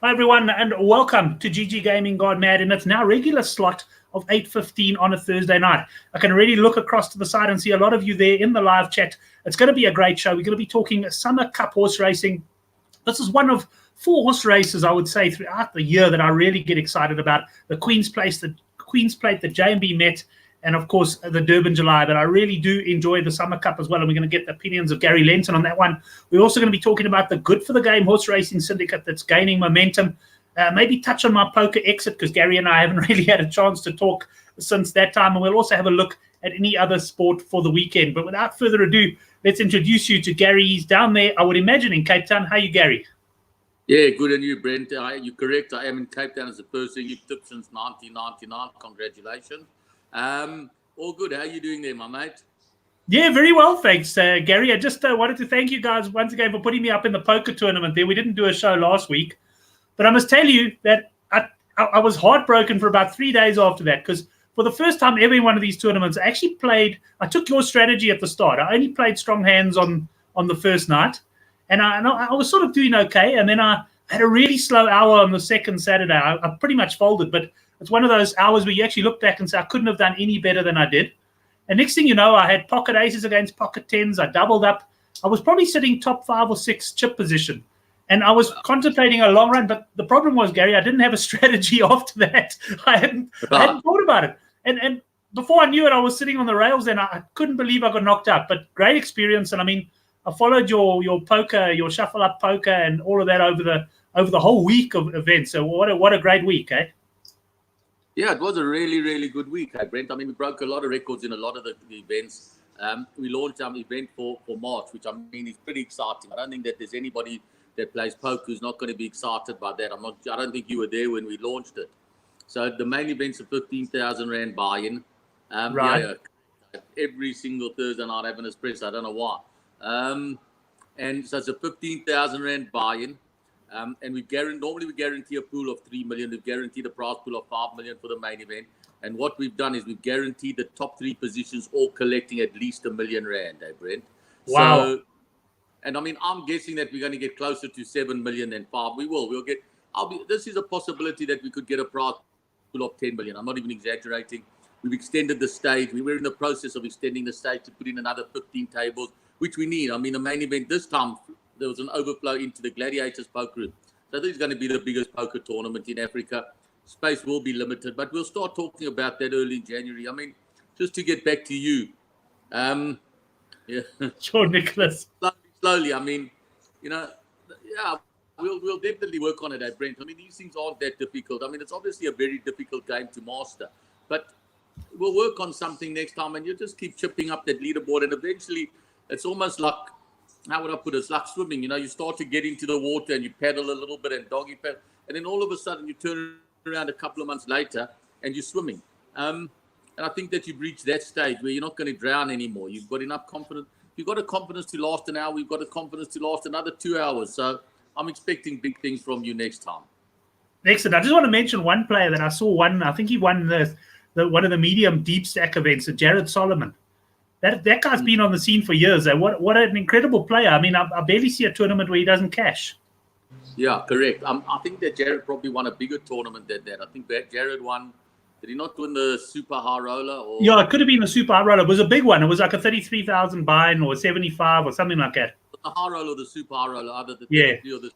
Hi everyone, and welcome to GG Gaming Gone Mad, and it's now regular slot of 8:15 on a Thursday night. I can already look across to the side and see a lot of you there in the live chat. It's going to be a great show. We're going to be talking Summer Cup horse racing. This is one of 4 horse races, I would say, throughout the year that I really get excited about. The Queen's Plate, the J&B Met, and of course the Durban July. But I really do enjoy the Summer Cup as well, and we're going to get the opinions of Gary Lentin on that one. We're also going to be talking about the Good for the Game horse racing syndicate that's gaining momentum. Maybe touch on my poker exit, because Gary and I haven't really had a chance to talk since that time, and we'll also have a look at any other sport for the weekend. But without further ado, let's introduce you to Gary. He's down there, I would imagine, in Cape Town. How are you, Gary? Yeah, good on you, Brent. You're correct. I am in Cape Town as a person. You've tipped since 1999. Congratulations. All good. How are you doing there, my mate? Yeah, very well, thanks, Gary. I just wanted to thank you guys once again for putting me up in the poker tournament there. We didn't do a show last week, but I must tell you that I was heartbroken for about 3 days after that, because for the first time ever in one of these tournaments, I actually played. I took your strategy at the start. I only played strong hands on the first night, and I was sort of doing okay. And then I had a really slow hour on the second Saturday. I pretty much folded, but it's one of those hours where you actually look back and say, I couldn't have done any better than I did. And next thing you know, I had pocket aces against pocket tens. I doubled up. I was probably sitting top 5 or 6 chip position. And I was contemplating a long run. But the problem was, Gary, I didn't have a strategy after that. I hadn't thought about it. And before I knew it, I was sitting on the rails, and I couldn't believe I got knocked out. But great experience. And I mean, I followed your poker, your shuffle up poker, and all of that over the whole week of events. So what a great week, eh? Yeah, it was a really, really good week, hey, Brent. I mean, we broke a lot of records in a lot of the events. We launched our event for March, which I mean is pretty exciting. I don't think that there's anybody that plays poker who's not going to be excited by that. I don't think you were there when we launched it. So the main event's a 15,000 Rand buy-in. Right. Yeah, every single Thursday night I have an espresso. I don't know why. And so it's a 15,000 Rand buy-in. And normally we guarantee a pool of 3 million. We've guaranteed a prize pool of 5 million for the main event. And what we've done is we've guaranteed the top 3 positions all collecting at least R1 million, eh, Brent? Wow. So, and I mean, I'm guessing that we're going to get closer to 7 million than 5. We will. This is a possibility that we could get a prize pool of 10 million. I'm not even exaggerating. We've extended the stage. We were in the process of extending the stage to put in another 15 tables, which we need. I mean, the main event this time, there was an overflow into the Gladiators poker room. So this is going to be the biggest poker tournament in Africa. Space will be limited, but we'll start talking about that early in January. I mean, just to get back to you. Yeah. Sure, Nicholas. Slowly. I mean, yeah, we'll definitely work on it, Brent. I mean, these things aren't that difficult. I mean, it's obviously a very difficult game to master, but we'll work on something next time, and you just keep chipping up that leaderboard, and eventually it's almost like, how would I put it? It's like swimming. You start to get into the water and you paddle a little bit and doggy paddle. And then all of a sudden you turn around a couple of months later and you're swimming. And I think that you've reached that stage where you're not going to drown anymore. You've got enough confidence. You've got a confidence to last an hour. We've got a confidence to last another 2 hours. So I'm expecting big things from you next time. Excellent. I just want to mention one player that I saw I think he won the one of the medium deep stack events, Jared Solomon. That guy's been on the scene for years. What an incredible player. I mean, I barely see a tournament where he doesn't cash. Yeah, correct. I think that Jared probably won a bigger tournament than that. I think that Jared won. Did he not win the Super High Roller? Or? Yeah, it could have been the Super High Roller. It was a big one. It was like a 33,000 buy-in or 75 or something like that. The High Roller or the Super High Roller, either the 33 or the Super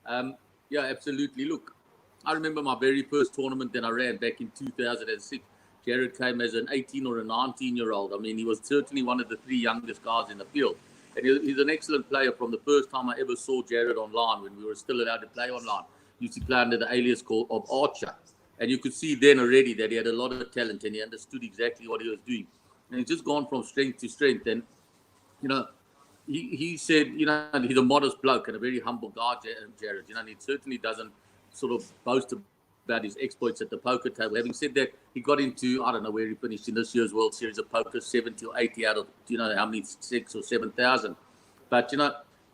High. Yeah, absolutely. Look, I remember my very first tournament that I ran back in 2006. Jared came as an 18 or a 19-year-old. I mean, he was certainly one of the 3 youngest guys in the field. And he's an excellent player from the first time I ever saw Jared online when we were still allowed to play online. He used to play under the alias of Archer. And you could see then already that he had a lot of talent and he understood exactly what he was doing. And he's just gone from strength to strength. And, he said, he's a modest bloke and a very humble guy, Jared. And he certainly doesn't sort of boast about his exploits at the poker table. Having said that, he got into, I don't know where he finished in this year's World Series of Poker, 70 or 80 out of, how many, 6 or 7,000. But,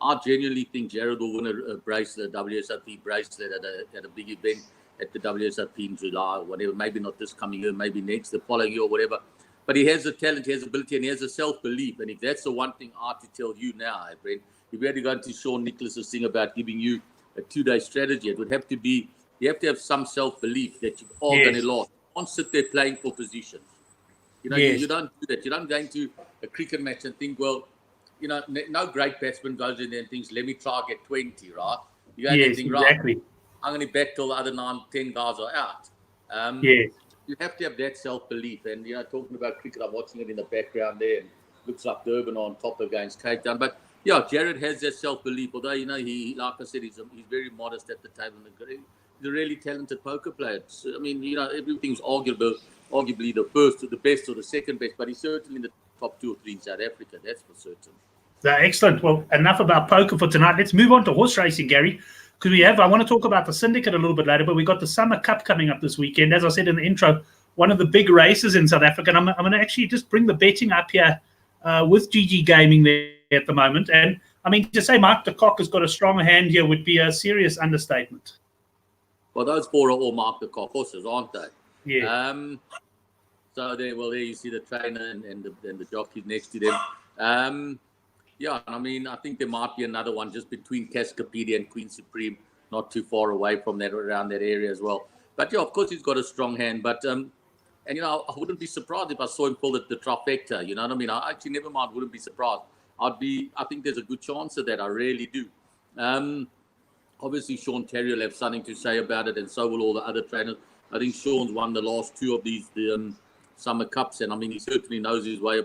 I genuinely think Jared will win a bracelet, a WSOP bracelet at a big event at the WSOP in July or whatever. Maybe not this coming year, maybe next, the following year or whatever. But he has the talent, he has the ability, and he has the self-belief. And if that's the one thing I have to tell you now, Brent, if we had to go into Sean Nicholas's thing about giving you a 2-day strategy. It would have to be, you have to have some self-belief that you are going to lose. You can't sit there playing for positions. You know, you don't do that. You don't go into a cricket match and think, well, you know, no great batsman goes in there and thinks, let me try and get 20, right? You go in there and think, right, I'm going to bat till the other 9, 10 guys are out. You have to have that self-belief. And, you know, talking about cricket, I'm watching it in the background there, and looks like Durban on top against Cape Town. But, yeah, Jared has that self-belief. Although, you know, he like I said, he's very modest at the table. He's a really talented poker player. I mean, you know, everything's arguably the first or the best or the second best, but he's certainly in the top 2 or 3 in South Africa. That's for certain. Excellent. Well, enough about poker for tonight. Let's move on to horse racing, Gary. Because I want to talk about the syndicate a little bit later, but we got the Summer Cup coming up this weekend. As I said in the intro, one of the big races in South Africa. And I'm going to actually just bring the betting up here with GG Gaming there at the moment. And I mean, to say Mark de Kock has got a strong hand here would be a serious understatement. Well, those 4 are all Mark de Kock horses, aren't they? Yeah. So there you see the trainer and the jockeys next to them. Yeah, I mean, I think there might be another one just between Cascapedia and Queen Supreme, not too far away from that, around that area as well. But yeah, of course, he's got a strong hand. But and you know, I wouldn't be surprised if I saw him pull at the trifecta. You know what I mean? I actually never mind. Wouldn't be surprised. I think there's a good chance of that. I really do. Obviously, Sean Terry will have something to say about it, and so will all the other trainers. I think Sean's won the last 2 of these Summer Cups, and I mean, he certainly knows his way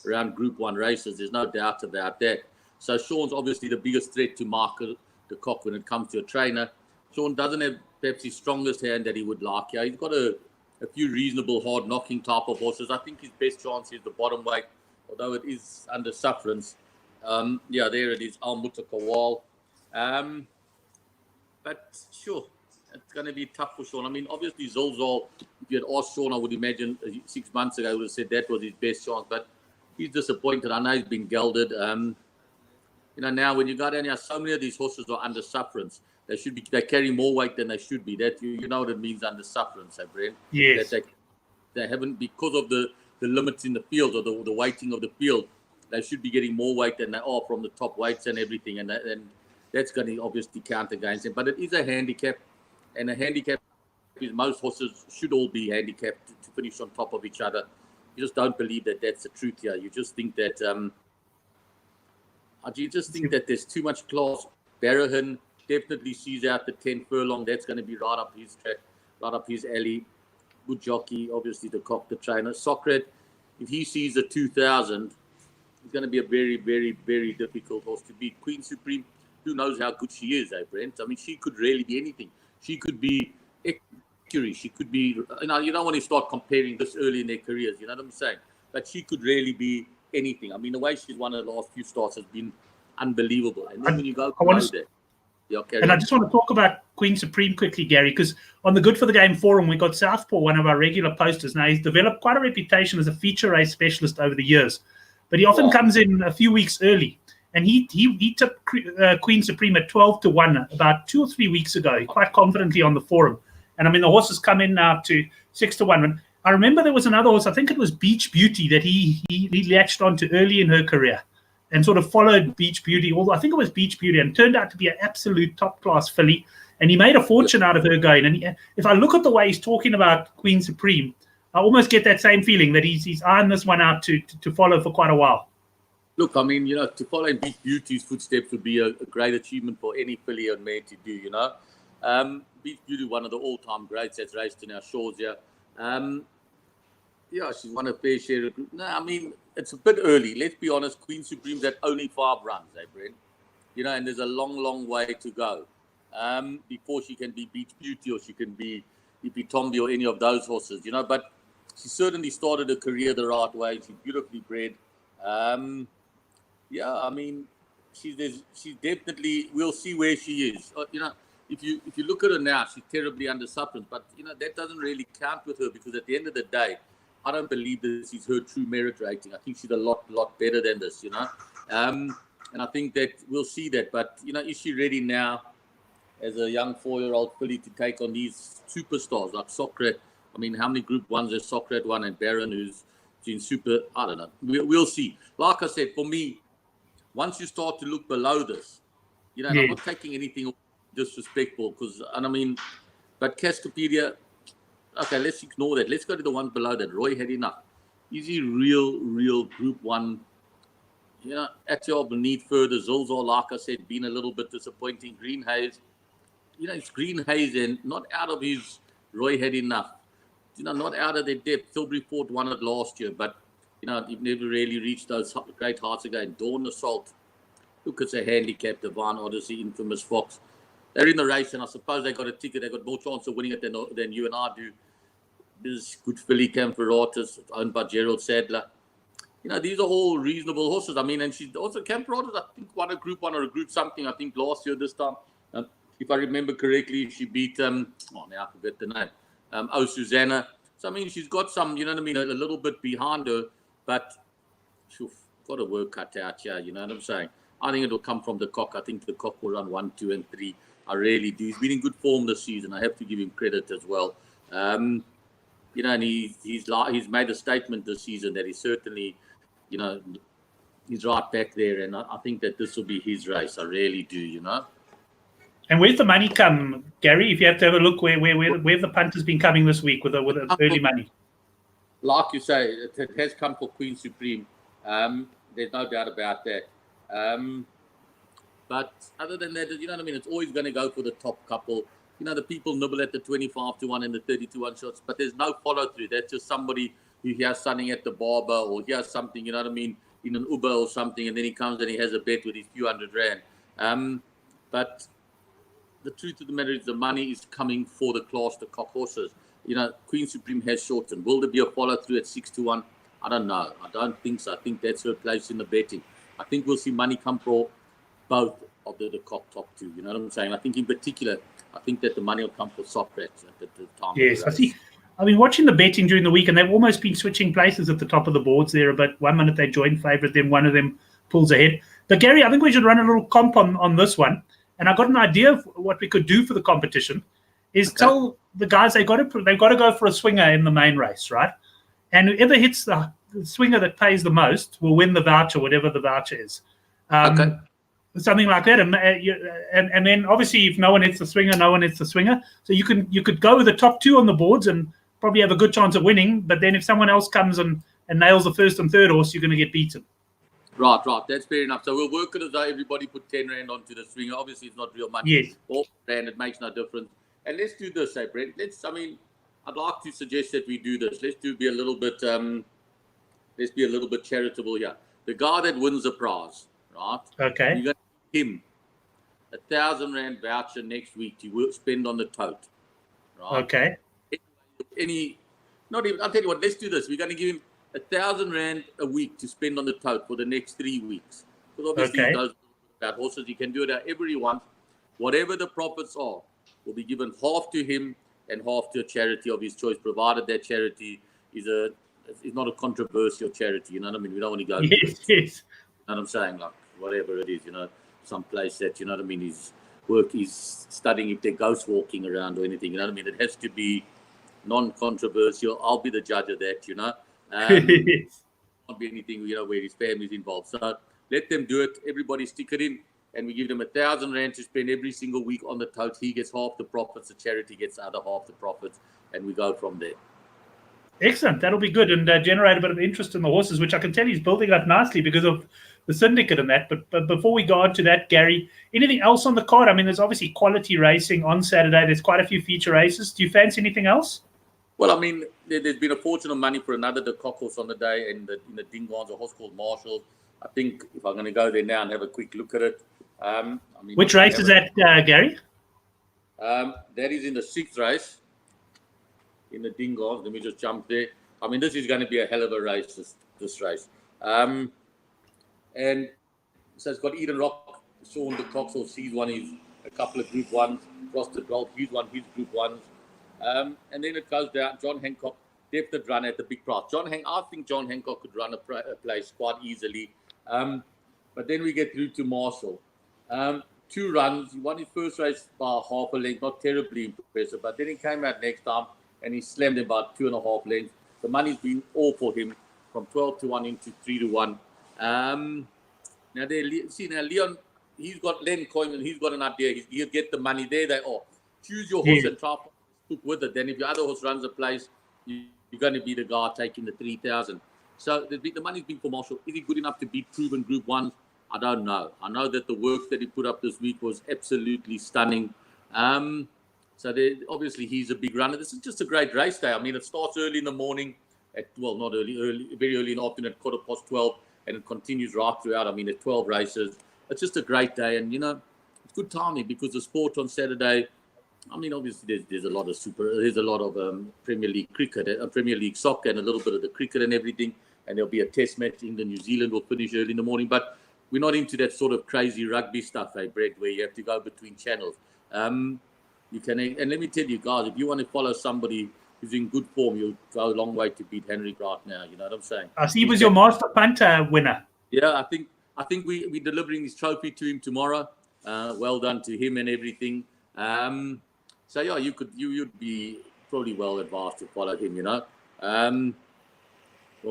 around Group 1 races. There's no doubt about that. So Sean's obviously the biggest threat to Mark de Kock when it comes to a trainer. Sean doesn't have perhaps his strongest hand that he would like. Yeah, he's got a few reasonable hard-knocking type of horses. I think his best chance is the bottom weight, although it is under sufferance. Yeah, there it is, Almuta Kowal. But sure, it's going to be tough for Sean. I mean, obviously, Zolzol, if you had asked Sean, I would imagine 6 months ago, I would have said that was his best chance. But he's disappointed. I know he's been gelded. You know, now when you go down here, so many of these horses are under sufferance. They carry more weight than they should be. That you know what it means, under sufferance, Brent? Yes. That they haven't, because of the limits in the field or the weighting of the field, they should be getting more weight than they are from the top weights and everything. And that's going to obviously count against them. But it is a handicap. And a handicap is most horses should all be handicapped to finish on top of each other. You just don't believe that that's the truth here. You just think that there's too much class. Barrohan definitely sees out the 10 furlong. That's going to be right up his track, right up his alley. Good jockey, obviously, the Cock, the trainer. Socrates, if he sees a 2,000, it's going to be a very, very, very difficult horse to beat. Queen Supreme, who knows how good she is, Brent? I mean, she could really be anything. She could be Ecurie. She could be, you know, you don't want to start comparing this early in their careers, you know what I'm saying? But she could really be anything. I mean, the way she's won her last few starts has been unbelievable. And then when you go below that. Yeah, I just want to talk about Queen Supreme quickly, Gary, because on the Good for the Game forum, we got Southpaw, one of our regular posters. Now, he's developed quite a reputation as a feature race specialist over the years, but he often comes in a few weeks early. And he took Queen Supreme at 12-1 about 2 or 3 weeks ago, quite confidently on the forum. And I mean, the horse has come in now to 6-1. I remember there was another horse, I think it was Beach Beauty, that he latched onto early in her career and sort of followed Beach Beauty. Although I think it was Beach Beauty, and turned out to be an absolute top-class filly. And he made a fortune out of her going. And if I look at the way he's talking about Queen Supreme, I almost get that same feeling that he's eyeing this one out to follow for quite a while. Look, I mean, you know, to follow in Beach Beauty's footsteps would be a great achievement for any filly and mare to do, you know. Beach Beauty, one of the all-time greats that's raced in our shores here. Yeah, she's won a fair share of... No, I mean, it's a bit early. Let's be honest, Queen Supreme's at only 5 runs, Brent? You know, and there's a long, long way to go before she can be Beach Beauty or she can be Ipitombi or any of those horses, you know. But she certainly started her career the right way. She's beautifully bred. Yeah, I mean, she's definitely. We'll see where she is. You know, if you look at her now, she's terribly under sufferance. But you know that doesn't really count with her, because at the end of the day, I don't believe this is her true merit rating. I think she's a lot better than this. You know, and I think that we'll see that. But you know, is she ready now, as a young 4-year-old filly, to take on these superstars like Socrates? I mean, how many Group 1s has Socrates won, and Baron, who's in super? I don't know. We'll see. Like I said, for me, once you start to look below this, you know, I'm not taking anything disrespectful and I mean, but Cascapedia, okay, let's ignore that. Let's go to the one below that. Roy had enough. Is he real Group 1? Actually, beneath further. Zolzor, like I said, been a little bit disappointing. Green Haze, it's Green Haze and not out of his Roy had enough. Not out of their depth. Tilbury Fort won it last year, but, you've never really reached those great heights again. Dawn Assault, look, it's a handicap. Divine Odyssey, Infamous Fox. They're in the race, and I suppose they got a ticket. They got more chance of winning it than you and I do. This Good Filly Camperatus, owned by Gerald Sadler. These are all reasonable horses. I mean, and she also Camperatus, I think, won a Group 1 or a Group something, I think, last year this time. If I remember correctly, she beat, now I forget the name, Susanna. So, I mean, she's got some, a little bit behind her, but she's got a work cut out here, you know what I'm saying? I think it will come from the Cock. I think the Cock will run 1, 2, and 3. I really do. He's been in good form this season. I have to give him credit as well. And he's made a statement this season that he's certainly, he's right back there. And I think that this will be his race. I really do, And where's the money come, Gary? If you have to have a look, where the punters been coming this week with the early money? Like you say, it has come for Queen Supreme. There's no doubt about that. But other than that, it's always going to go for the top couple. The people nibble at the 25-1 and the 30-1 shots, but there's no follow through. That's just somebody who hears something at the barber or hears something, in an Uber or something, and then he comes and he has a bet with his few $100. But the truth of the matter is the money is coming for the class, the Cock horses. Queen Supreme has shortened. Will there be a follow through at 6-1? I don't know. I don't think so. I think that's her place in the betting. I think we'll see money come for both of the Cock top two. You know what I'm saying? I think in particular, I think that the money will come for Socrates at the time. Yes, I see. I've been watching the betting during the week, and they've almost been switching places at the top of the boards there. But 1 minute they join favourite, then one of them pulls ahead. But Gary, I think we should run a little comp on this one. And I got an idea of what we could do for the competition. Is tell the guys they've got to go for a swinger in the main race, right? And whoever hits the swinger that pays the most will win the voucher, whatever the voucher is. Something like that. And then obviously if no one hits the swinger, no one hits the swinger. So you could go with the top two on the boards and probably have a good chance of winning. But then if someone else comes and nails the first and third horse, you're going to get beaten. Right. That's fair enough. So we'll work it as though everybody put 10 Rand onto the swinger. Obviously, it's not real money. Yes. Or Rand, it makes no difference. And let's do this, Brent. I'd like to suggest that we do this. Let's be a little bit charitable here. The guy that wins the prize, right? Okay. You're going to give him a 1,000 Rand voucher next week to spend on the tote, right? Okay. I'll tell you what. Let's do this. We're going to give him 1,000 Rand a week to spend on the tote for the next 3 weeks. Because obviously he does about horses. He can do it however he wants. Whatever the profits are will be given half to him and half to a charity of his choice, provided that charity is not a controversial charity. You know what I mean? We don't want to go. Yes. You know what I'm saying? Like whatever it is, some place that, you know what I mean, he's studying if they're ghost walking around or anything. You know what I mean? It has to be non-controversial. I'll be the judge of that, Not be anything, where his family's involved. So let them do it. Everybody stick it in, and we give them 1,000 Rand to spend every single week on the tote. He gets half the profits. The charity gets the other half the profits, and we go from there. Excellent. That'll be good and generate a bit of interest in the horses, which I can tell he's building up nicely because of the syndicate and that. But before we go on to that, Gary, anything else on the card? I mean, there's obviously quality racing on Saturday. There's quite a few feature races. Do you fancy anything else? Well, I mean, there's been a fortune of money for another the Cock horse on the day, and in the Dingons, a horse called Marshall. I think if I'm going to go there now and have a quick look at it. Which race is that, Gary? That is in the 6th race in the Dingons. Let me just jump there. I mean, this is going to be a hell of a race, this race. And so it's got Eden Rock, Sean the Cox horse. He's won a couple of Group 1s. Frosted Gold, he's won his Group 1s. And then it goes down. John Hancock, depth run at the big price. I think John Hancock could run a place quite easily. But then we get through to Marshall. 2 runs. He won his first race by half a length, not terribly impressive. But then he came out next time and he slammed him about 2.5 lengths. The money's been all for him from 12-1 into 3-1. Now Leon, he's got Len Coyman, he's got an idea. He'll get the money. There they are. Choose your horse and try to stick with it. Then if your other horse runs a place, you're going to be the guy taking the 3,000. So the money's been for Marshall. Is he good enough to beat proven Group 1? I don't know. I know that the work that he put up this week was absolutely stunning. So obviously he's a big runner. This is just a great race day. I mean, it starts early in the morning not early, very early in the afternoon at 12:15, and it continues right throughout. I mean, there's 12 races. It's just a great day, and it's good timing because the sport on Saturday. I mean, obviously there's a lot of Premier League cricket, Premier League soccer, and a little bit of the cricket and everything. And there'll be a test match. England, New Zealand will finish early in the morning, but we're not into that sort of crazy rugby stuff, Brett, where you have to go between channels. You can, and let me tell you guys, if you want to follow somebody who's in good form, you'll go a long way to beat Henry right now. You know what I'm saying? I see he was your Master Punter winner. Yeah, I think we're delivering his trophy to him tomorrow. Well done to him and everything. So yeah, you'd be probably well advised to follow him.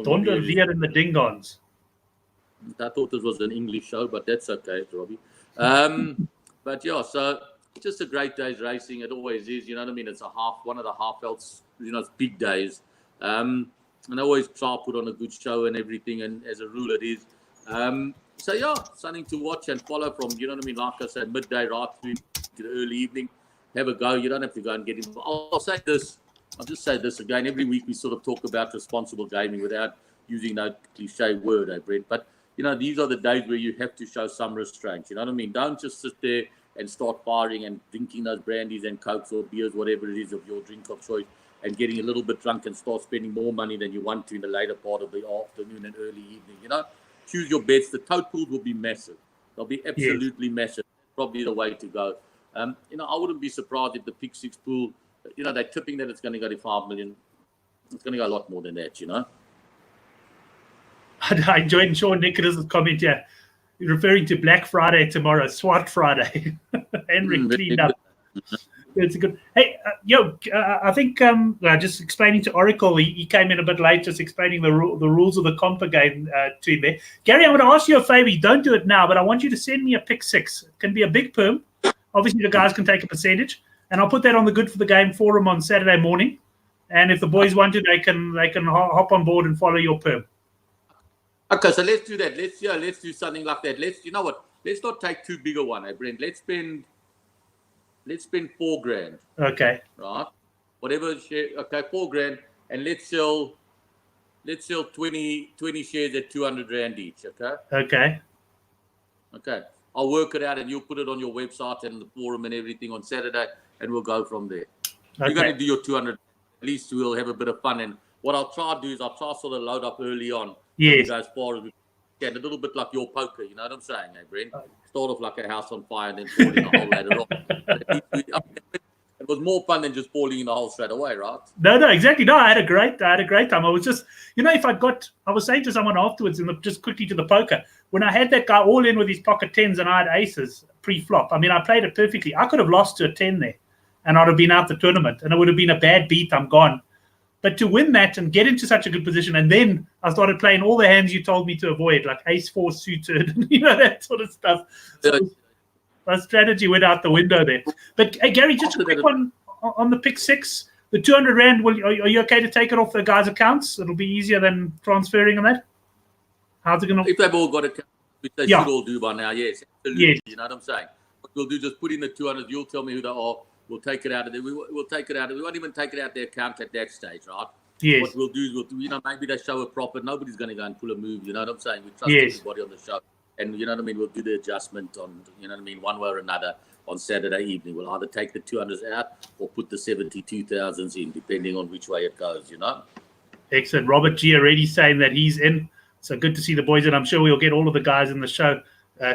Donder Lear in the Dingons. I thought this was an English show, but that's okay, Robbie. But yeah, so it's just a great day's racing. It always is. You know what I mean? It's one of the half belts. It's big days. And I always try to put on a good show and everything. And as a rule, it is. So yeah, something to watch and follow from. You know what I mean? Like I said, midday right through to the early evening. Have a go. You don't have to go and get involved. I'll just say this again. Every week we sort of talk about responsible gaming without using that cliche word, Brent. But these are the days where you have to show some restraint. You know what I mean? Don't just sit there and start firing and drinking those brandies and cokes or beers, whatever it is of your drink of choice, and getting a little bit drunk and start spending more money than you want to in the later part of the afternoon and early evening. Choose your bets. The tote pools will be massive. They'll be absolutely massive. Probably the way to go. I wouldn't be surprised if the Pick 6 pool, they're tipping that it's going to go to 5 million. It's going to go a lot more than that, I enjoyed Sean Nicholas's comment here, referring to Black Friday tomorrow, SWAT Friday. Henry cleaned up. It's a good. Hey, I think just explaining to Oracle, he came in a bit late, just explaining the rules of the comp game to him there. Gary, I'm going to ask you a favor. You don't do it now, but I want you to send me a Pick 6. It can be a big perm. Obviously, the guys can take a percentage, and I'll put that on the Good for the Game forum on Saturday morning. And if the boys want to, they can hop on board and follow your perm. Okay, so let's do that. Let's do something like that. Let's not take too big a one, Brent. Let's spend $4,000. Okay. Right. Whatever share. Okay, $4,000, and let's sell 20 shares at 200 Rand each. Okay. Okay. I'll work it out, and you'll put it on your website and the forum and everything on Saturday, and we'll go from there. Okay. You're going to do your 200. At least we'll have a bit of fun. And what I'll try to do is sort of load up early on. Yes. Go as far as we can. A little bit like your poker. You know what I'm saying, Brent? Start off like a house on fire and then falling a hole later on. It was more fun than just falling in the hole straight away, right? No, exactly. No, I had a great time. I was just, I was saying to someone afterwards, just quickly to the poker, when I had that guy all in with his pocket tens and I had aces pre-flop. I mean, I played it perfectly. I could have lost to a 10 there, and I'd have been out the tournament, and it would have been a bad beat. I'm gone. But to win that and get into such a good position, and then I started playing all the hands you told me to avoid, like ace-4 suited, that sort of stuff. So my strategy went out the window there. But hey, Gary, just a quick one on the Pick 6. The 200 Rand, are you okay to take it off the guys' accounts? It'll be easier than transferring on that. How's it going to? If they've all got it, which they should all do by now, yes, absolutely. Yes. You know what I'm saying? What we'll do, just put in the 200. You'll tell me who they are. We'll take it out of there. We'll take it out. We won't even take it out their account at that stage, right? Yes. What we'll do is maybe they show a profit. Nobody's going to go and pull a move. You know what I'm saying? We trust everybody on the show. And you know what I mean? We'll do the adjustment on, one way or another on Saturday evening. We'll either take the 200s out or put the 72,000s in, depending on which way it goes, Excellent. Robert G already saying that he's in. So good to see the boys in. I'm sure we'll get all of the guys in the show.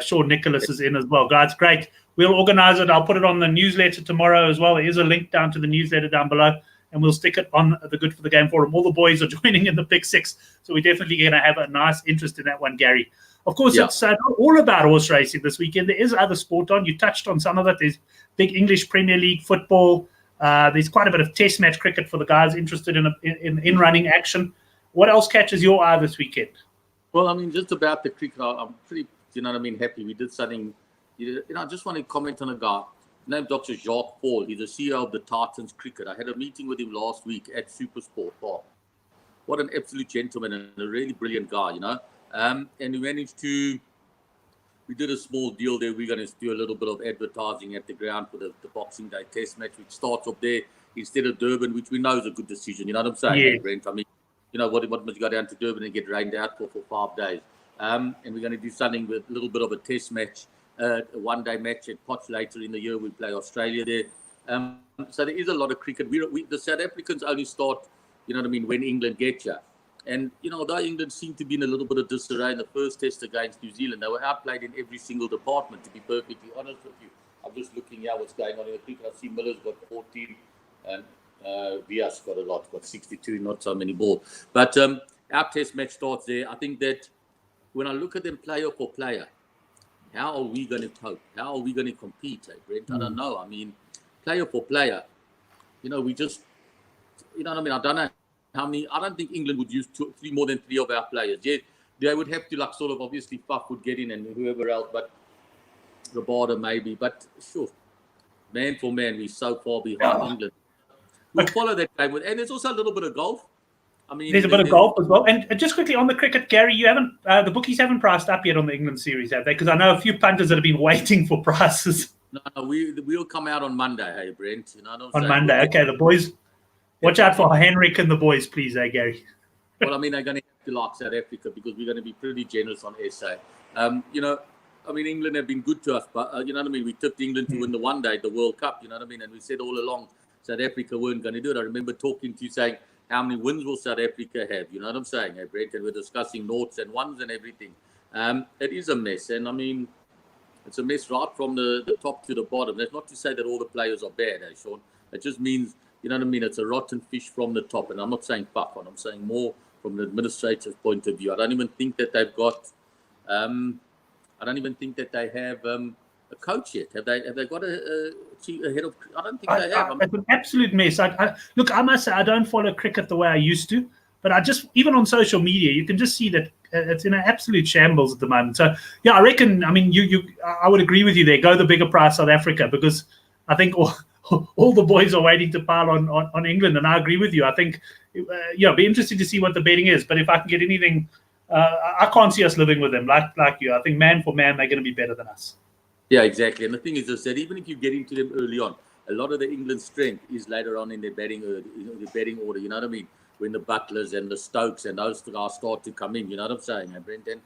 Sean Nicholas is in as well. Guys, great. We'll organize it. I'll put it on the newsletter tomorrow as well. There is a link down to the newsletter down below, and we'll stick it on the Good for the Game forum. All the boys are joining in the Pick 6, so we're definitely going to have a nice interest in that one, Gary. Of course, it's not all about horse racing this weekend. There is other sport on. You touched on some of it. There's big English Premier League football. There's quite a bit of test match cricket for the guys interested in running action. What else catches your eye this weekend? Well, just about the cricket, I'm pretty, happy. We did something I just want to comment on a guy named Dr. Jacques Paul. He's the CEO of the Titans Cricket. I had a meeting with him last week at Supersport Park. What an absolute gentleman and a really brilliant guy, And we managed to, we did a small deal there. We're going to do a little bit of advertising at the ground for the Boxing Day Test match, which starts up there instead of Durban, which we know is a good decision. You know what I'm saying, Brent? I mean, what must you go down to Durban and get rained out for 5 days? And we're going to do something with a little bit of a test match, a one-day match at Potch later in the year. We play Australia there. So there is a lot of cricket. The South Africans only start, when England get you. And, although England seemed to be in a little bit of disarray in the first test against New Zealand, they were outplayed in every single department, to be perfectly honest with you. I'm just looking at what's going on in the cricket. I see Miller's got 14 and Vias got a lot, got 62, not so many balls. But our test match starts there. I think that when I look at them player for player, how are we going to cope? How are we going to compete, Brent? I don't know. I mean, player for player, we just, I don't know how many. I don't think England would use more than three of our players. Yeah, they would have to sort of obviously Faf would get in and whoever else, but Rabada maybe. But sure, man for man, we're so far behind England. We'll follow that game, and there's also a little bit of golf. I mean, there's a bit of golf as well. And just quickly on the cricket, Gary, you haven't the bookies haven't priced up yet on the England series, have they? Because I know a few punters that have been waiting for prices. No, we'll come out on Monday, hey Brent. On Monday, okay. The boys, watch out for Henrik and the boys, please, Gary. Well, I mean, they're going to have to like South Africa because we're going to be pretty generous on SA. England have been good to us, but we tipped England to win the one day, the World Cup. And we said all along South Africa weren't going to do it. I remember talking to you saying, how many wins will South Africa have? You know what I'm saying, hey, Brent? And we're discussing noughts and ones and everything. It is a mess. And, I mean, it's a mess right from the top to the bottom. That's not to say that all the players are bad, Sean? It just means, it's a rotten fish from the top. And I'm not saying puff on. I'm saying more from an administrative point of view. I don't even think that they've got I don't even think that they have a coach yet. Have they got a head of? I don't think they have. It's an absolute mess. Look, I must say I don't follow cricket the way I used to, but I just, even on social media, you can just see that it's in an absolute shambles at the moment. So yeah, I reckon. I mean, I would agree with you there. Go the bigger price South Africa, because I think all the boys are waiting to pile on England, and I agree with you. I think it'll be interesting to see what the betting is. But if I can get anything. I can't see us living with them like you. I think man for man, they're going to be better than us. Yeah, exactly. And the thing is, I said, even if you get into them early on, a lot of the England strength is later on in their batting order. You know what I mean? When the Butlers and the Stokes and those guys start to come in. You know what I'm saying, Brent? And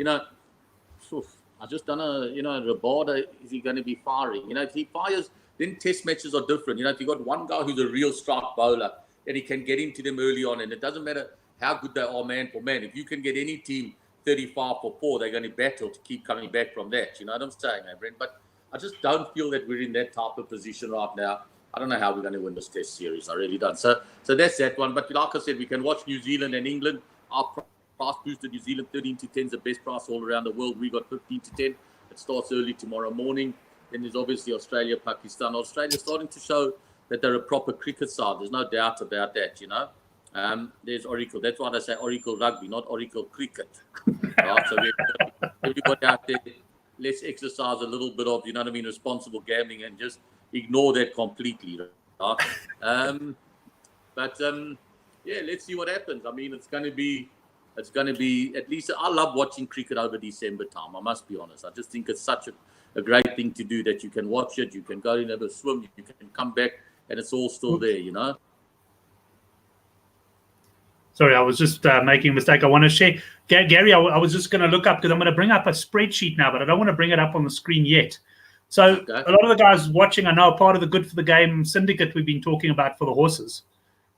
I just don't know. Rabada, is he going to be firing? If he fires, then Test matches are different. If you got one guy who's a real strike bowler and he can get into them early on, and it doesn't matter how good they are man for man. If you can get any team 35 for 4, they're going to battle to keep coming back from that. You know what I'm saying, Brent? But I just don't feel that we're in that type of position right now. I don't know how we're going to win this Test series. I really don't. So that's that one. But like I said, we can watch New Zealand and England. Our price boosted New Zealand 13 to 10 is the best price all around the world. We got 15 to 10. It starts early tomorrow morning. Then there's obviously Australia, Pakistan. Australia's starting to show that they're a proper cricket side. There's no doubt about that, There's Oracle. That's why I say Oracle Rugby, not Oracle Cricket. Right? So everybody out there, let's exercise a little bit of, responsible gambling and just ignore that completely. Right? Let's see what happens. I mean, it's going to be, at least I love watching cricket over December time. I must be honest. I just think it's such a great thing to do that you can watch it, you can go in and have a swim, you can come back, and it's all still there, Sorry, I was just making a mistake. I want to share. Gary, I was just going to look up, because I'm going to bring up a spreadsheet now, but I don't want to bring it up on the screen yet. So okay. A lot of the guys watching, I know, are part of the Good for the Game syndicate we've been talking about for the horses.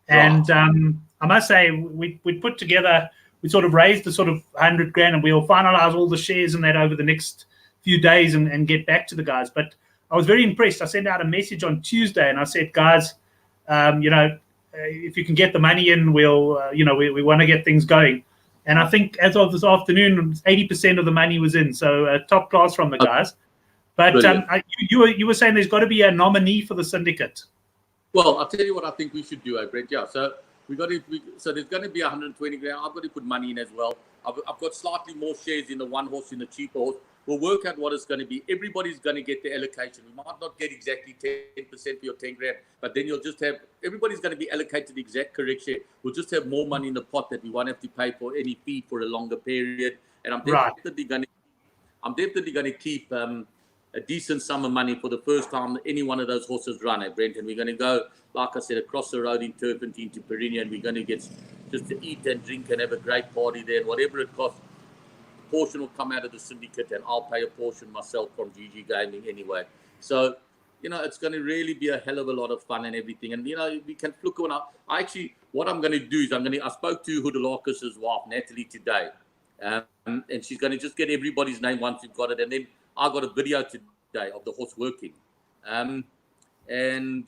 And I must say, we put together, we sort of raised the sort of 100 grand, and we'll finalize all the shares in that over the next few days and get back to the guys. But I was very impressed. I sent out a message on Tuesday, and I said, guys, if you can get the money in, we'll, we want to get things going. And I think as of this afternoon, 80% of the money was in. So top class from the guys. But you were saying there's got to be a nominee for the syndicate. Well, I'll tell you what I think we should do, Brent. Yeah. So so there's going to be 120 grand. I've got to put money in as well. I've got slightly more shares in the one horse, in the cheaper horse. We'll work out what it's going to be. Everybody's going to get the allocation. We might not get exactly 10% for your 10 grand, but then you'll just have, everybody's going to be allocated the exact correct share. We'll just have more money in the pot that we won't have to pay for any fee for a longer period. And I'm definitely going to keep a decent sum of money for the first time any one of those horses run at Brent. And we're going to go, like I said, across the road in Turpentine to Perinia, and we're going to get just to eat and drink and have a great party there. And whatever it costs, a portion will come out of the syndicate, and I'll pay a portion myself from GG Gaming anyway. So, it's going to really be a hell of a lot of fun and everything. And, we can flick on up. What I'm going to do is I spoke to Hudelakis' wife, Natalie, today. And she's going to just get everybody's name once we've got it. And then I got a video today of the horse working. And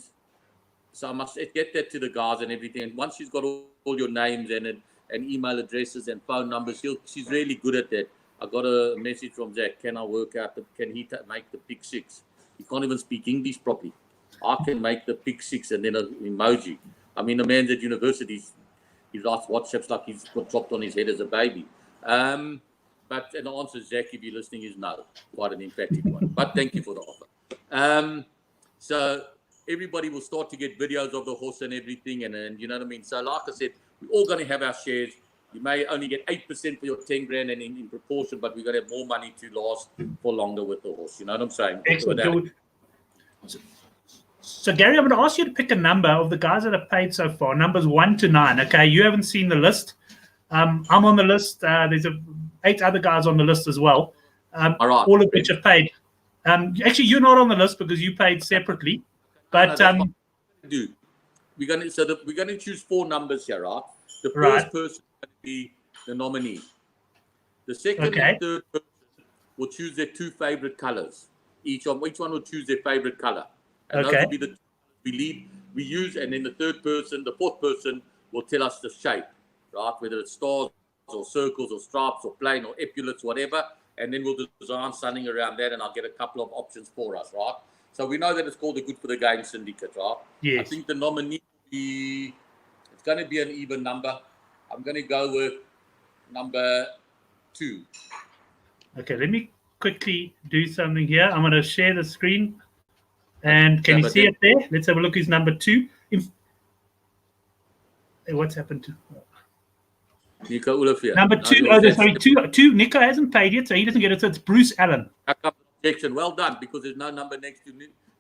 so I must get that to the guys and everything. And once she's got all your names and email addresses and phone numbers, she's really good at that. I got a message from Zach. Can I work out? Can he make the pick six? He can't even speak English properly. I can make the pick six and then an emoji. I mean, the man's at university. He writes WhatsApps like he's got dropped on his head as a baby. But the answer, Zach, if you're listening, is no. Quite an emphatic one. But thank you for the offer. So everybody will start to get videos of the horse and everything. And you know what I mean? So like I said, we're all going to have our shares. You may only get 8% for your 10 grand and in proportion, but we're going to have more money to last for longer with the horse. You know what I'm saying? Excellent. So, Gary, I'm going to ask you to pick a number of the guys that have paid so far, numbers 1 to 9. Okay, you haven't seen the list. I'm on the list. There's 8 other guys on the list as well, all right. all of which have paid. Actually, you're not on the list because you paid separately. But dude, we're going to choose 4 numbers here, right? The first person is going to be the nominee. The second and third person will choose their 2 favorite colors. Each one will choose their favorite color. And those will be the we use, and then the fourth person will tell us the shape, right? Whether it's stars or circles or stripes or plain or epaulets, whatever. And then we'll design something around that, and I'll get a couple of options for us, right? So we know that it's called the Good for the Game Syndicate, right? Yes. I think the nominee it's going to be an even number. I'm going to go with number 2. Okay, let me quickly do something here. I'm going to share the screen. And can you see it there? Let's have a look. Who's number 2? What's happened to Nico Olafia? Number 2. Sorry, 2. Nico hasn't paid yet, so he doesn't get it. So it's Bruce Allen. Objection. Well done, because there's no number next to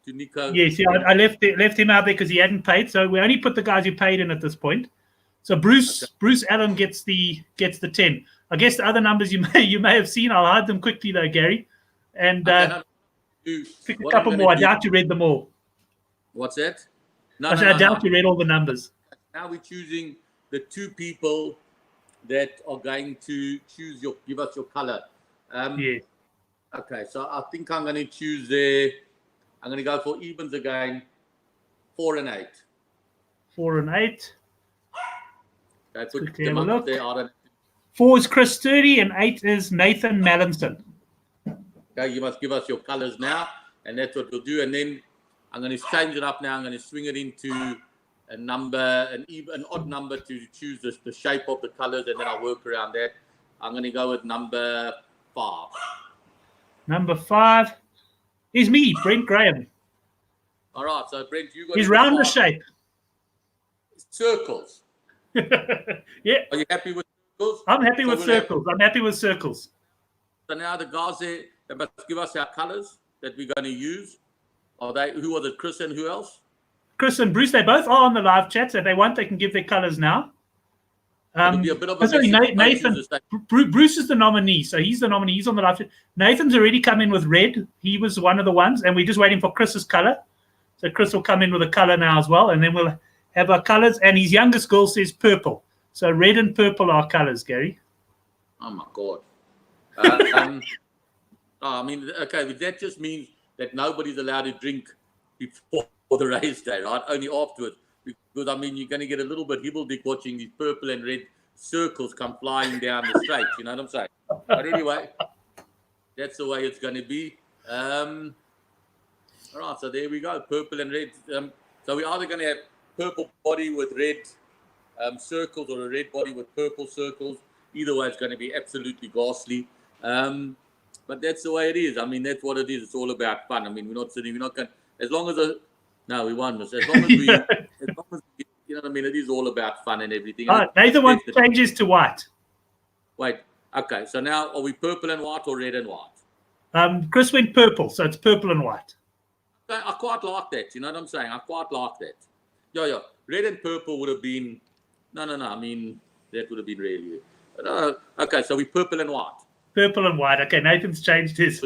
Nico. Yes, I left him out there because he hadn't paid. So we only put the guys who paid in at this point. So Bruce Allen gets the 10. I guess the other numbers you may have seen. I'll hide them quickly though, Gary. And pick a couple more. I doubt you read them all. What's that? I doubt you read all the numbers. Now we're choosing the 2 people that are going to give us your color. Yes. Okay, so I think I'm going to choose I'm going to go for evens again. 4 and 8. 4 and 8. Okay, put them up there. 4 is Chris Sturdy and 8 is Nathan Mallinson. Okay, you must give us your colors now, and that's what we'll do. And then I'm going to change it up now. I'm going to swing it into a number, an odd number to choose the shape of the colors, and then I'll work around that. I'm going to go with number 5. Number 5 is me, Brent Graham. All right, so Brent, you got. He's round the shape. Circles. Yeah. Are you happy with circles? I'm happy with circles. I'm happy with circles. So now the guys there, they must give us our colors that we're going to use. Who was it? Chris and who else? Chris and Bruce, they both are on the live chat, so if they want, they can give their colors now. Nathan, Bruce is the nominee, so he's the nominee. He's on the live chat. Nathan's already come in with red. He was one of the ones, and we're just waiting for Chris's color. So Chris will come in with a color now as well, and then we'll have our colors. And his youngest girl says purple. So red and purple are colors, Gary. Oh, my God. I mean, okay, that just means that nobody's allowed to drink before the race day, right? Only afterwards. Because, I mean, you're going to get a little bit hibbledick watching these purple and red circles come flying down the straight. You know what I'm saying? But anyway, that's the way it's going to be. All right, so there we go. Purple and red. So we're either going to have purple body with red circles or a red body with purple circles. Either way, it's going to be absolutely ghastly. But but that's the way it is. I mean, that's what it is. It's all about fun. I mean, we're not going, as long as, no, we won this. As long as we, you know what I mean? It is all about fun and everything. Nathan wants changes to white. Wait, okay. So now, are we purple and white or red and white? Chris went purple, so it's purple and white. I quite like that. You know what I'm saying? I quite like that. Yeah. Red and purple would have been, no. I mean, that would have been really. Okay, so we purple and white. Purple and white. Okay, Nathan's changed his.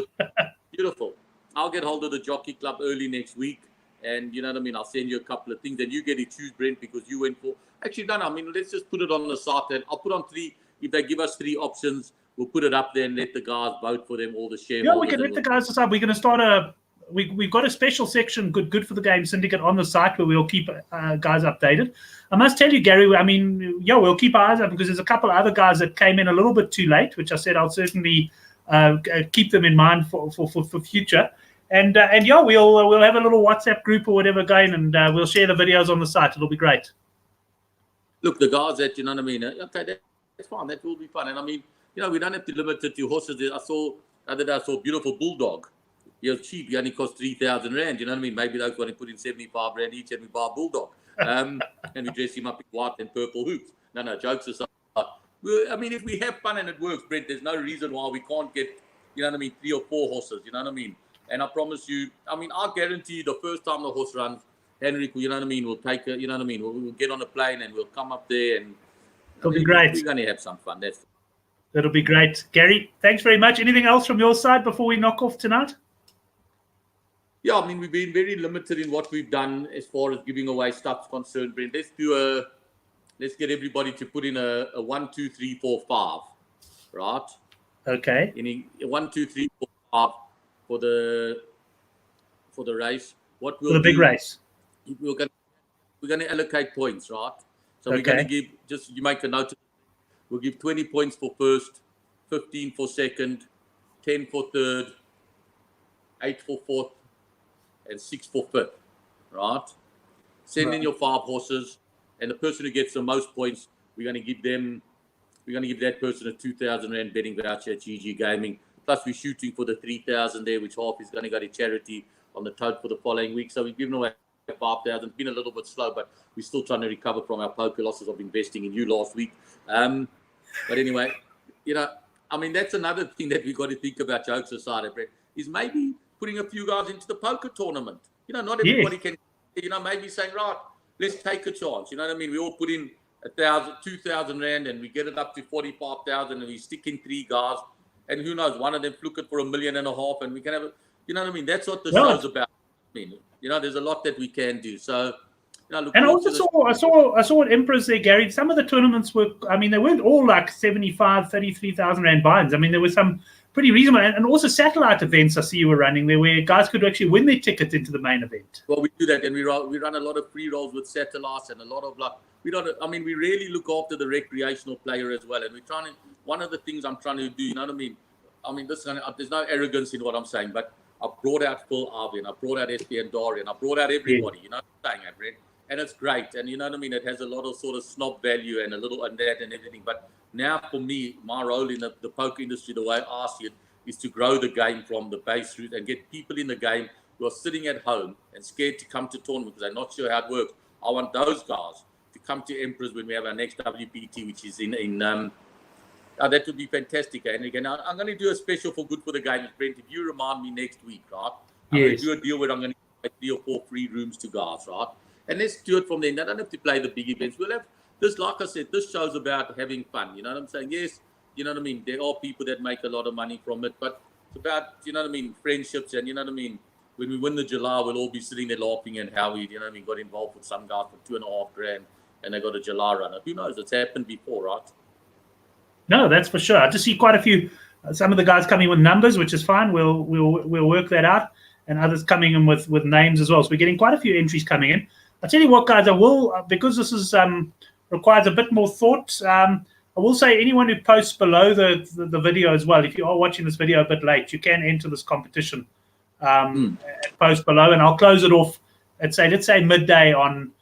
Beautiful. I'll get hold of the Jockey Club early next week. And you know what I mean? I'll send you a couple of things. And you get to choose, Brent, because you went for... Actually, no. I mean, let's just put it on the site. And I'll put on 3. If they give us 3 options, we'll put it up there and let the guys vote for them, all the shareholders. Yeah, we can let the guys decide. We're going to start we've got a special section, good for the game syndicate, on the site where we'll keep guys updated. I must tell you, Gary, I mean, we'll keep our eyes up because there's a couple of other guys that came in a little bit too late, which I said I'll certainly keep them in mind for future. And we'll have a little WhatsApp group or whatever going, and we'll share the videos on the site. It'll be great. Look, the guys that, you know what I mean, okay, that's fine. That will be fun. And I mean, we don't have to limit it to horses. I saw a beautiful bulldog. He was cheap. He only cost 3,000 rand. You know what I mean? Maybe those want to put in 75 rand each and we buy a bulldog. And we dress him up in white and purple hoops. No, jokes aside. I mean, if we have fun and it works, Brent, there's no reason why we can't get, 3 or 4 horses. You know what I mean? And I promise you, I guarantee the first time the horse runs, Henrik, we'll take a, we'll get on a plane and we'll come up there and it'll be great. We're going to have some fun. That'll be great. Gary, thanks very much. Anything else from your side before we knock off tonight? Yeah, I mean, we've been very limited in what we've done as far as giving away stuff's concerned, Brent. Let's get everybody to put in a 1, 2, 3, 4, 5, right? Okay. 1, 2, 3, 4, 5 for the race. What we'll for the big race. We're going to allocate points, right? So we're going to give, you make a note. We'll give 20 points for first, 15 for second, 10 for third, 8 for fourth, and 6 for fifth, right? Send in your 5 horses, and the person who gets the most points, we're going to give that person a 2,000 rand betting voucher at GG Gaming. Plus, we're shooting for the 3,000 there, which half is going to go to charity on the tote for the following week. So we've given away 5,000. It's been a little bit slow, but we're still trying to recover from our poker losses of investing in you last week. But anyway, that's another thing that we've got to think about, jokes aside, Brett, is maybe putting a few guys into the poker tournament. Not everybody can, maybe saying, right, let's take a chance. You know what I mean? We all put in 1,000, 2,000 rand and we get it up to 45,000 and we stick in 3 guys. And who knows, one of them fluke it for $1.5 million and we can have you know what I mean? That's what the show's about. I mean, there's a lot that we can do. So, look. And I saw at Emperors there, Gary. Some of the tournaments were, they weren't all like 75, 33,000 rand buy-ins. There were some pretty reasonable, and also satellite events I see you were running there where guys could actually win their ticket into the main event. Well, we do that, and we run a lot of free rolls with satellites and a lot of we really look after the recreational player as well. And we're trying to, one of the things I'm trying to do, you know what I mean? There's no arrogance in what I'm saying, but I brought out Phil Arvin, I brought out SP and Dorian, I brought out everybody, you know what I'm saying, Brent? And it's great. And you know what I mean? It has a lot of sort of snob value and a little and that and everything. But now for me, my role in the poker industry, the way I see it, is to grow the game from the base route and get people in the game who are sitting at home and scared to come to tournament because they're not sure how it works. I want those guys to come to Emperors when we have our next WPT, which is in that would be fantastic. And again, I'm going to do a special for Good for the Game, Brent. If you remind me next week, right? I'm going to do a deal where I'm going to give 3 or 4 free rooms to guys, right? And let's do it from there. They don't have to play the big events. We'll have this, like I said, this show's about having fun. You know what I'm saying? Yes, you know what I mean? There are people that make a lot of money from it, but it's about, you know what I mean, friendships. And you know what I mean? When we win the July, we'll all be sitting there laughing and how we, you know what I mean, got involved with some guys for 2.5 grand and they got a July runner. Who knows? It's happened before, right? No, that's for sure. I just see quite a few, some of the guys coming with numbers, which is fine. We'll work that out. And others coming in with names as well. So we're getting quite a few entries coming in. I'll tell you what, guys, I will, because this is requires a bit more thought, I will say anyone who posts below the video as well, if you are watching this video a bit late, you can enter this competition and post below, and I'll close it off at, let's say midday on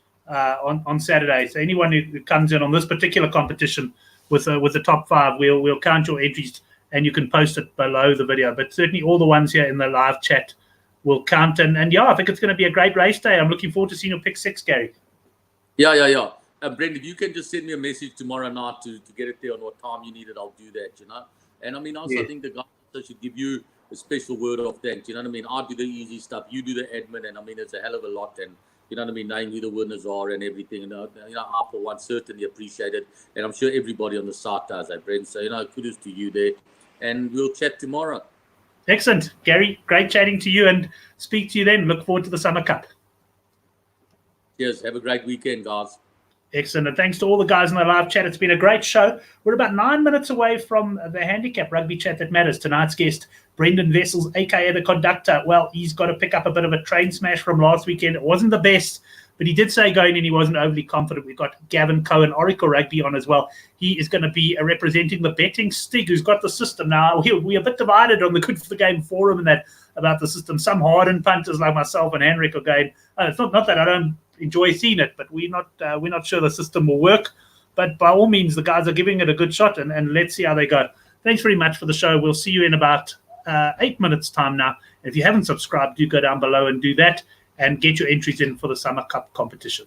Saturday. So anyone who comes in on this particular competition with the top 5, we'll count your entries and you can post it below the video. But certainly all the ones here in the live chat will count. And yeah, I think it's going to be a great race day. I'm looking forward to seeing your pick 6, Gary. Yeah. Brent, if you can just send me a message tomorrow night to get it there on what time you need it, I'll do that, And I mean, also, I think the guys should give you a special word of thanks, you know what I mean? I do the easy stuff, you do the admin, and I mean, it's a hell of a lot, and you know what I mean, knowing who the winners are and everything, I for one certainly appreciate it, and I'm sure everybody on the site does that, Brent, so, kudos to you there, and we'll chat tomorrow. Excellent. Gary, great chatting to you, and speak to you then. Look forward to the Summer Cup. Cheers. Have a great weekend, guys. Excellent. And thanks to all the guys in the live chat. It's been a great show. We're about 9 minutes away from the handicap rugby chat that matters. Tonight's guest, Brendan Wessels, a.k.a. the conductor. Well, he's got to pick up a bit of a train smash from last weekend. It wasn't the best, but he did say going in he wasn't overly confident. We've got Gavin Cohen, Oracle Rugby, on as well. He is going to be representing the betting Stig, who's got the system now. We're a bit divided on the Good for the Game forum and that about the system. Some hardened punters like myself and Henrik are going, it's not that I don't enjoy seeing it, but we're not sure the system will work. But by all means, the guys are giving it a good shot, and let's see how they go. Thanks very much for the show. We'll see you in about 8 minutes time now. If you haven't subscribed, do go down below and do that, and get your entries in for the Summer Cup competition.